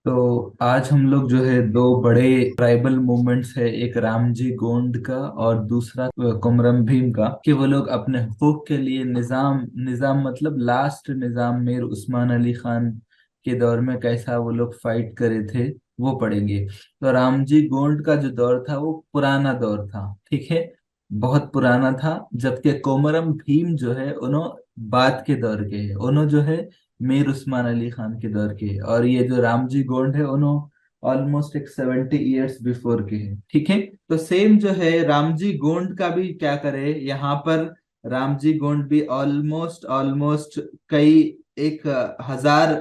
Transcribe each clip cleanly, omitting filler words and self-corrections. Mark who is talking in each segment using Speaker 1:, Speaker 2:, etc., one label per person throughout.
Speaker 1: तो आज हम लोग जो है दो बड़े ट्राइबल मूवमेंट्स है, एक रामजी गोंड का और दूसरा कुमरम भीम का, कि वो लोग अपने हकूक के लिए निजाम निजाम मतलब लास्ट निजाम मीर उस्मान अली खान के दौर में कैसा वो लोग फाइट करे थे, वो पढ़ेंगे। तो रामजी गोंड का जो दौर था वो पुराना दौर था, ठीक है, बहुत पुराना था। जबकि कोमरम भीम जो है उन्होंने बाद के दौर के हैं, उन्होंने जो है मीर उस्मान अली खान के दौर के। और ये जो रामजी गोंड है उन्होंने ऑलमोस्ट एक 70 ईयर्स बिफोर के हैं, ठीक है। तो सेम जो है रामजी गोंड का भी क्या करे यहाँ पर, रामजी गोंड भी ऑलमोस्ट ऑलमोस्ट कई एक हजार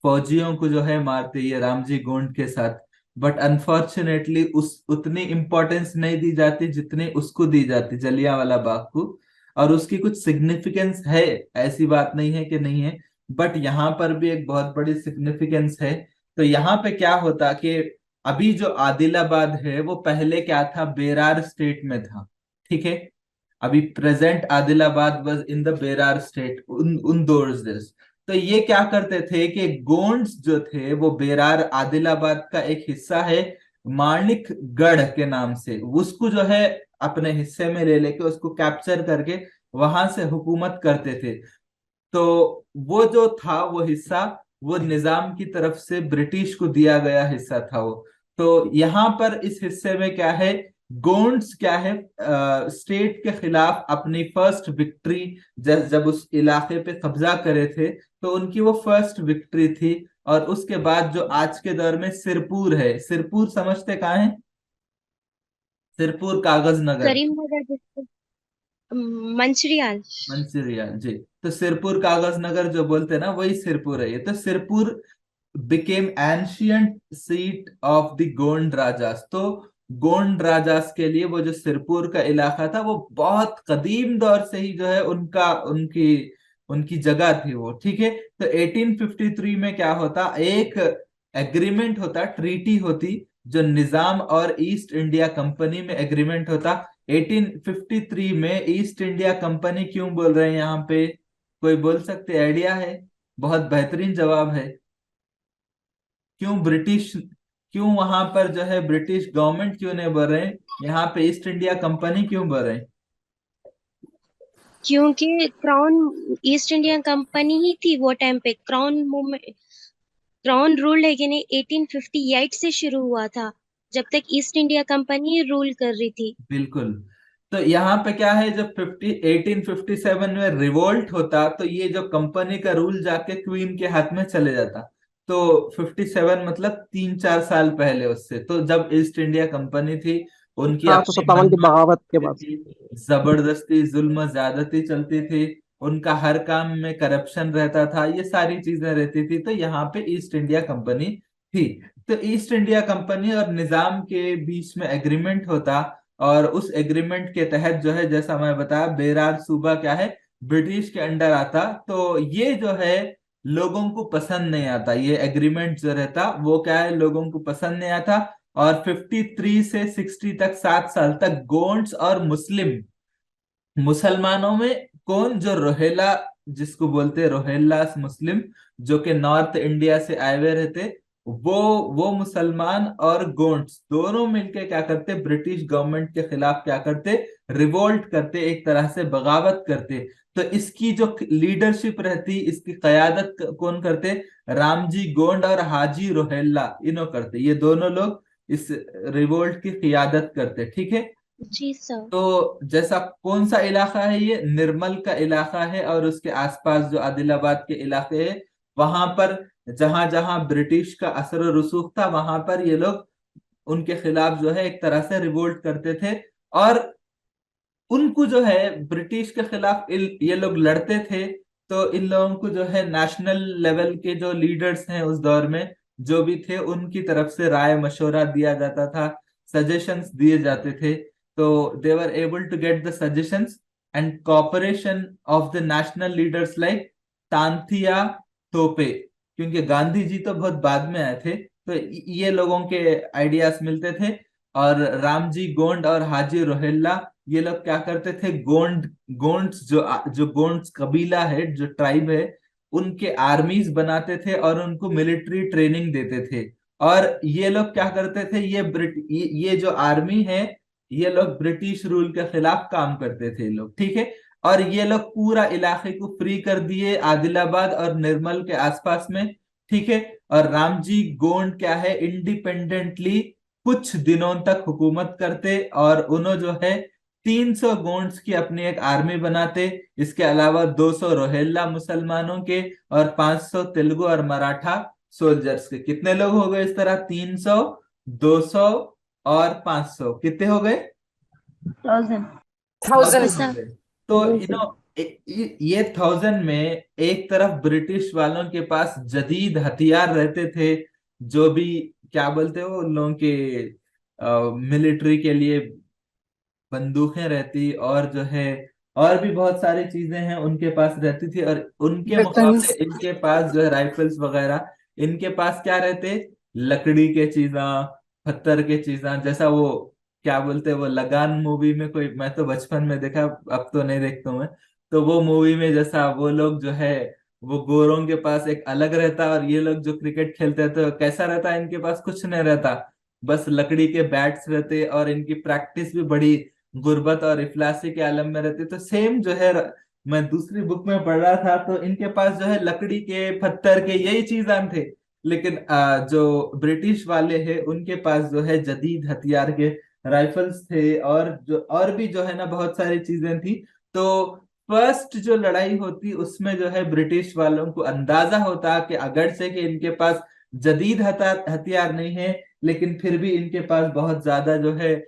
Speaker 1: फौजियों को जो है मारते ये रामजी गोंड के साथ। बट अनफॉर्चुनेटली उस उतनी इम्पोर्टेंस नहीं दी जाती जितनी उसको दी जाती, जलियांवाला बाग को। और उसकी कुछ सिग्निफिकेंस है, ऐसी बात नहीं है कि नहीं है, बट यहाँ पर भी एक बहुत बड़ी सिग्निफिकेंस है। तो यहाँ पे क्या होता कि अभी जो आदिलाबाद है वो पहले क्या था, बेरार स्टेट में था, ठीक है। अभी present Adilabad was in the Berar state उन उन दोज डेज। तो ये क्या करते थे कि गोंड्स जो थे वो बेरार आदिलाबाद का एक हिस्सा है, माणिकगढ़ के नाम से, उसको जो है अपने हिस्से में ले लेके उसको कैप्चर करके वहां से हुकूमत करते थे। तो वो जो था वो हिस्सा, वो निजाम की तरफ से ब्रिटिश को दिया गया हिस्सा था वो। तो यहाँ पर इस हिस्से में क्या है, गोंड्स क्या है, स्टेट के खिलाफ अपनी फर्स्ट विक्ट्री, जब उस इलाके पे कब्जा करे थे तो उनकी वो फर्स्ट विक्ट्री थी। और उसके बाद जो आज के दौर में सिरपुर है, सिरपुर समझते कहाँ है? सिरपुर कागज नगर,
Speaker 2: करीमनगर मंचरियाल।
Speaker 1: मंसूरिया जी। तो सिरपुर कागज नगर जो बोलते हैं ना, वही सिरपुर है। ये तो Sirpur became ancient seat of the Gond rajas. तो गोंड राजास के लिए वो जो सिरपुर का इलाका था वो बहुत कदीम दौर से ही जो है उनका उनकी उनकी जगह थी वो, ठीक है। तो 1853 में क्या होता, एक एग्रीमेंट होता, ट्रीटी होती, जो निजाम और ईस्ट इंडिया कंपनी में एग्रीमेंट होता। 1853 में ईस्ट इंडिया कंपनी क्यों बोल रहे हैं यहाँ पे, कोई बोल सकते, आइडिया है? बहुत बेहतरीन जवाब है। क्यों ब्रिटिश, क्यों वहां पर जो है ब्रिटिश गवर्नमेंट क्यों नहीं बोल रहे हैं, यहाँ पे ईस्ट इंडिया कंपनी क्यों बोल रहे हैं?
Speaker 2: क्योंकि क्राउन ईस्ट इंडिया कंपनी ही थी वो टाइम पे। क्राउन मूवमेंट, क्राउन रूल है कि नहीं, 1858 से शुरू हुआ था, जब तक ईस्ट इंडिया कंपनी रूल कर रही थी।
Speaker 1: बिल्कुल। तो यहाँ पे क्या है, जब 1857 में रिवोल्ट होता तो ये जो कंपनी का रूल जाके क्वीन के हाथ में चले जाता। तो 57 मतलब 3-4 साल पहले उससे, तो जब ईस्ट इंडिया कंपनी थी, उनकी
Speaker 2: 1857 की बगावत के बाद।
Speaker 1: थी, जबरदस्ती जुल्म ज्यादती चलती थी, उनका हर काम में करप्शन रहता था, ये सारी चीजें रहती थी। तो यहाँ पे ईस्ट इंडिया कंपनी थी। तो ईस्ट इंडिया कंपनी और निजाम के बीच में एग्रीमेंट होता। और उस एग्रीमेंट के तहत जो है, जैसा मैं बताया, बेरार सूबा क्या है, ब्रिटिश के अंडर आता। तो ये जो है लोगों को पसंद नहीं आता, ये एग्रीमेंट जो रहता वो क्या है, लोगों को पसंद नहीं आता। और 53 से 60 तक, 7 साल तक गोंड्स और मुस्लिम, मुसलमानों में कौन, जो रोहेला, जिसको बोलते हैं रोहेल्लास मुस्लिम, जो कि नॉर्थ इंडिया से आए हुए रहते, वो वो मुसलमान और गोंड्स दोनों मिलके क्या करते, ब्रिटिश गवर्नमेंट के खिलाफ क्या करते, रिवोल्ट करते, एक तरह से बगावत करते। तो इसकी जो लीडरशिप रहती, इसकी कयादत कौन करते, रामजी गोंड और हाजी रोहेल्ला, इन्हों करते, ये दोनों लोग इस रिवोल्ट की कियादत करते, ठीक है।
Speaker 2: जी सर।
Speaker 1: तो जैसा कौन सा इलाका है, ये निर्मल का इलाका है, और उसके आसपास जो आदिलाबाद के इलाके है, वहां पर जहां जहां ब्रिटिश का असर और रसूख था, वहां पर ये लोग उनके खिलाफ जो है एक तरह से रिवोल्ट करते थे। और उनको जो है ब्रिटिश के खिलाफ ये लोग लड़ते थे। तो इन लोगों को जो है नेशनल लेवल के जो लीडर्स हैं उस दौर में जो भी थे, उनकी तरफ से राय मशवरा दिया जाता था, सजेशंस दिए जाते थे। तो they were able to get the suggestions and cooperation of the national leaders like Tantia Tope, क्योंकि गांधी जी तो बहुत बाद में आए थे। तो ये लोगों के आइडियाज मिलते थे। और रामजी गोंड और हाजी रोहेल्ला, ये लोग क्या करते थे, गोंड्स जो गोंड्स कबीला है, जो ट्राइब है, उनके आर्मीज बनाते थे और उनको मिलिट्री ट्रेनिंग देते थे। और ये लोग क्या करते थे, ये जो आर्मी है, ये लोग ब्रिटिश रूल के खिलाफ काम करते थे लोग, ठीक है। और ये लोग पूरा इलाके को फ्री कर दिए, आदिलाबाद और निर्मल के आसपास में, ठीक है। और रामजी गोंड क्या है, इंडिपेंडेंटली कुछ दिनों तक हुकूमत करते, और उन्होंने जो है 300 गोंड्स की अपनी एक आर्मी बनाते। इसके अलावा 200 रोहिल्ला मुसलमानों के और 500 तेलुगु और मराठा सोल्जर्स के। कितने लोग हो गए इस तरह, 300, 200 और 500, कितने हो गए,
Speaker 3: 1000।
Speaker 1: 1000 हो
Speaker 2: ऐसा।
Speaker 1: गए। तो
Speaker 3: बिल्कुल।
Speaker 1: ये 1000 में एक तरफ ब्रिटिश वालों के पास जदीद हथियार रहते थे, जो भी क्या बोलते हो उन लोगों के मिलिट्री के लिए बंदूकें रहती, और जो है और भी बहुत सारी चीजें हैं उनके पास रहती थी। और उनके
Speaker 3: वेपन्स।
Speaker 1: मुकाबले इनके पास जो है राइफल्स वगैरह, इनके पास क्या रहते, लकड़ी के चीजा, पत्थर के चीजा, जैसा वो क्या बोलते हैं वो लगान मूवी में, कोई मैं तो बचपन में देखा, अब तो नहीं देखता हूँ मैं। तो वो मूवी में जैसा वो लोग जो है, वो गोरों के पास एक अलग रहता, और ये लोग जो क्रिकेट खेलते हैं तो कैसा रहता, इनके पास कुछ नहीं रहता, बस लकड़ी के बैट्स रहते, और इनकी प्रैक्टिस भी बड़ी गुर्बत और इफलासी के आलम में रहते। तो सेम जो है मैं दूसरी बुक में पढ़ रहा था, तो इनके पास जो है लकड़ी के, पत्थर के, यही चीजां थे। लेकिन जो ब्रिटिश वाले हैं उनके पास जो है जदीद हथियार के राइफल्स थे, और जो और भी जो है ना बहुत सारी चीजें थी। तो फर्स्ट जो लड़ाई होती उसमें जो है ब्रिटिश वालों को अंदाजा होता कि अगर से कि इनके पास जदीद हथियार नहीं है, लेकिन फिर भी इनके पास बहुत ज्यादा जो है,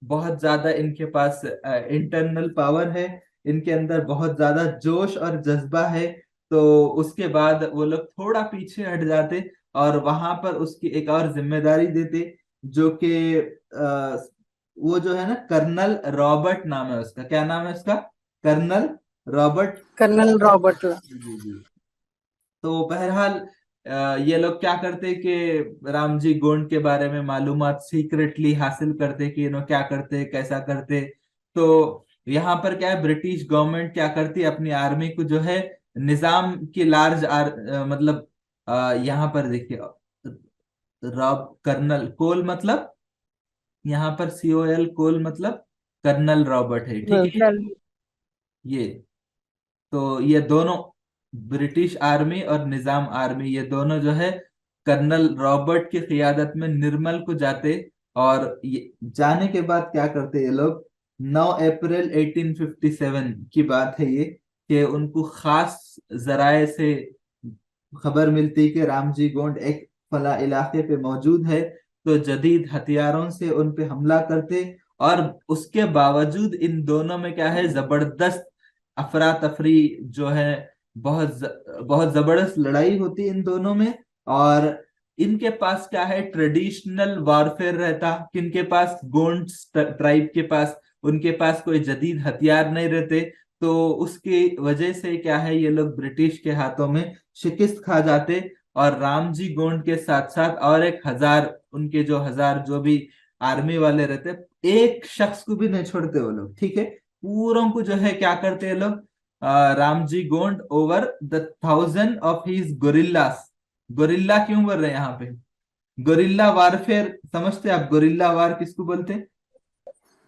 Speaker 1: बहुत ज्यादा इनके पास इंटरनल पावर है, इनके अंदर बहुत ज्यादा जोश और जज्बा है। तो उसके बाद वो लोग थोड़ा पीछे हट जाते, और वहां पर उसकी एक और जिम्मेदारी देते, जो कि वो जो है ना, कर्नल रॉबर्ट नाम है उसका, क्या नाम है उसका, कर्नल रॉबर्ट।
Speaker 3: Colonel Robert.
Speaker 1: जी जी जी। तो बहरहाल ये लोग क्या करते कि रामजी गोंड के बारे में मालूमात सीक्रेटली हासिल करते कि इन्हों क्या करते, कैसा करते। तो यहाँ पर क्या है, ब्रिटिश गवर्नमेंट क्या करती है, अपनी आर्मी को जो है निजाम की मतलब यहाँ पर देखिए, रॉब कर्नल कोल मतलब, यहाँ पर COL कोल मतलब कर्नल रॉबर्ट है, ठीक है।
Speaker 3: कल।
Speaker 1: ये तो ये दोनों, ब्रिटिश आर्मी और निजाम आर्मी, ये दोनों जो है कर्नल रॉबर्ट की कियादत में निर्मल को जाते। और ये जाने के बाद क्या करते ये लोग, 9 अप्रैल 1857 की बात है ये, कि उनको खास जराए से खबर मिलती कि रामजी गोंड एक फला इलाके पे मौजूद है। तो जदीद हथियारों से उन पे हमला करते, और उसके बावजूद इन दोनों में क्या है, जबरदस्त अफरा तफरी जो है, बहुत जबरदस्त लड़ाई होती इन दोनों में। और इनके पास क्या है, ट्रेडिशनल वॉरफेयर रहता, किनके पास, गोंड ट्राइब के पास, उनके पास कोई जदीद हथियार नहीं रहते। तो उसकी वजह से क्या है, ये लोग ब्रिटिश के हाथों में शिकस्त खा जाते। और रामजी गोंड के साथ साथ और एक हजार, उनके जो हजार जो भी आर्मी वाले रहते, एक शख्स को भी नहीं छोड़ते वो लोग, ठीक है। पूरों को जो है क्या करते हैं लोग, Ramji Gond over the 1000 of his gorillas. Gorilla क्यों बोल रहे हैं यहाँ पे, गोरिल्ला वारफेयर समझते हैं आप, गोरिल्ला वार किसको बोलते हैं,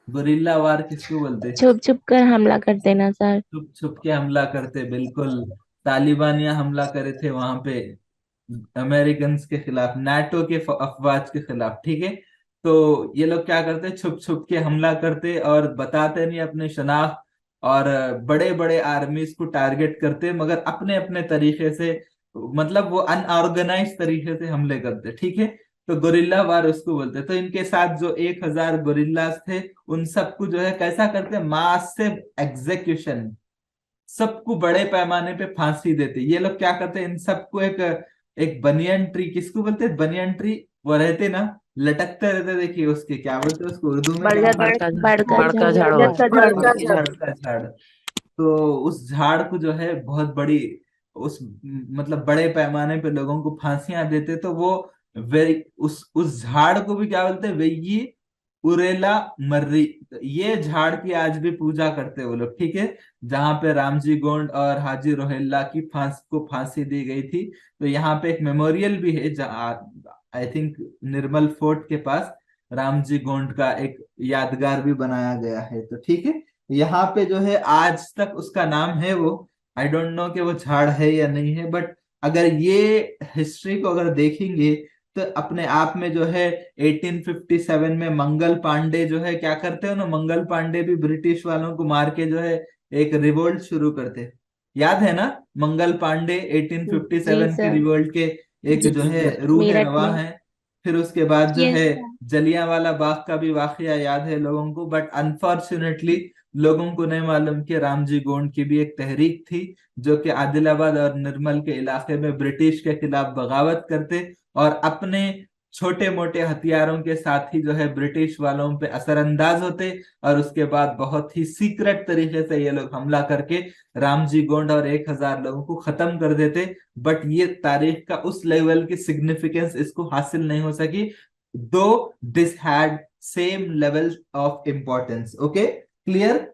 Speaker 1: गोरिल्ला वार किसको बोलते हैं,
Speaker 4: छुप छुप कर हमला करते ना सर।
Speaker 1: छुप छुप के हमला करते, बिल्कुल। तालिबान यहाँ हमला करे थे वहां पे अमेरिकन के खिलाफ, नाटो के अफवाज के खिलाफ, ठीक है। तो ये लोग क्या करते, छुप छुप के हमला करते और बताते नहीं अपने शनाख्त, और बड़े बड़े आर्मीज को टारगेट करते, मगर अपने अपने तरीके से, मतलब वो अनऑर्गेनाइज तरीके से हमले करते, ठीक है। तो गोरिल्ला वार उसको बोलते। तो इनके साथ जो 1000 गोरिल्लास थे, उन सबको जो है कैसा करते, मासिव एग्जीक्यूशन, सबको बड़े पैमाने पे फांसी देते। ये लोग क्या करते हैं, इन सबको एक एक बनियन ट्री, किसको बोलते हैं, बनियन ट्री, वो रहते ना, लटकते रहते, देखिए उसके क्या बोलते हैं, उसको उर्दू में क्या
Speaker 3: बढ़िया।
Speaker 4: बड़का
Speaker 1: बोलते
Speaker 4: बड़का झाड़
Speaker 3: बरगद
Speaker 4: वाला।
Speaker 3: का झाड़।
Speaker 1: हैं, बड़का झाड़। तो उस झाड़ को जो है बहुत बड़ी, उस मतलब बड़े पैमाने पे लोगों को फांसियां देते। तो वो वे उस झाड़ को भी क्या बोलते हैं, वेयी उरेला मर्री। तो ये झाड़ की आज भी पूजा करते हैं वो लोग, ठीक है। जहां पे रामजी गोंड और हाजी रोहिल्ला की फांसी दी गई थी। तो यहाँ पे एक मेमोरियल भी है, जहाँ आई थिंक निर्मल फोर्ट के पास रामजी गोंड का एक यादगार भी बनाया गया है। तो ठीक है, यहाँ पे जो है आज तक उसका नाम है वो, आई डोंट नो कि वो झाड़ है या नहीं है, बट अगर ये हिस्ट्री को अगर देखेंगे तो अपने आप में जो है 1857 में मंगल पांडे जो है क्या करते हो ना, मंगल पांडे भी ब्रिटिश वालों को मार के जो है एक रिवोल्ट शुरू करते, याद है ना? मंगल पांडे
Speaker 4: जी
Speaker 1: 1857 के
Speaker 4: सर।
Speaker 1: रिवोल्ट के एक
Speaker 2: जी
Speaker 1: जो है
Speaker 2: सर।
Speaker 1: रूह
Speaker 4: मेरठ
Speaker 1: रवा
Speaker 4: में।
Speaker 1: है। फिर उसके बाद जो
Speaker 2: यस
Speaker 1: है
Speaker 2: सर।
Speaker 1: जलियांवाला बाग का भी वाकया याद है लोगों को, बट अनफॉर्चुनेटली लोगों को नहीं मालूम कि रामजी गोंड की भी एक तहरीक थी जो कि आदिलाबाद और निर्मल के इलाके में ब्रिटिश के खिलाफ बगावत करते और अपने छोटे मोटे हथियारों के साथ ही जो है ब्रिटिश वालों पे असरअंदाज होते, और उसके बाद बहुत ही सीक्रेट तरीके से ये लोग हमला करके रामजी गोंड और 1000 लोगों को खत्म कर देते। बट ये तारीख का उस लेवल की सिग्निफिकेंस इसको हासिल नहीं हो सकी, दो this had same level of importance. Okay, clear?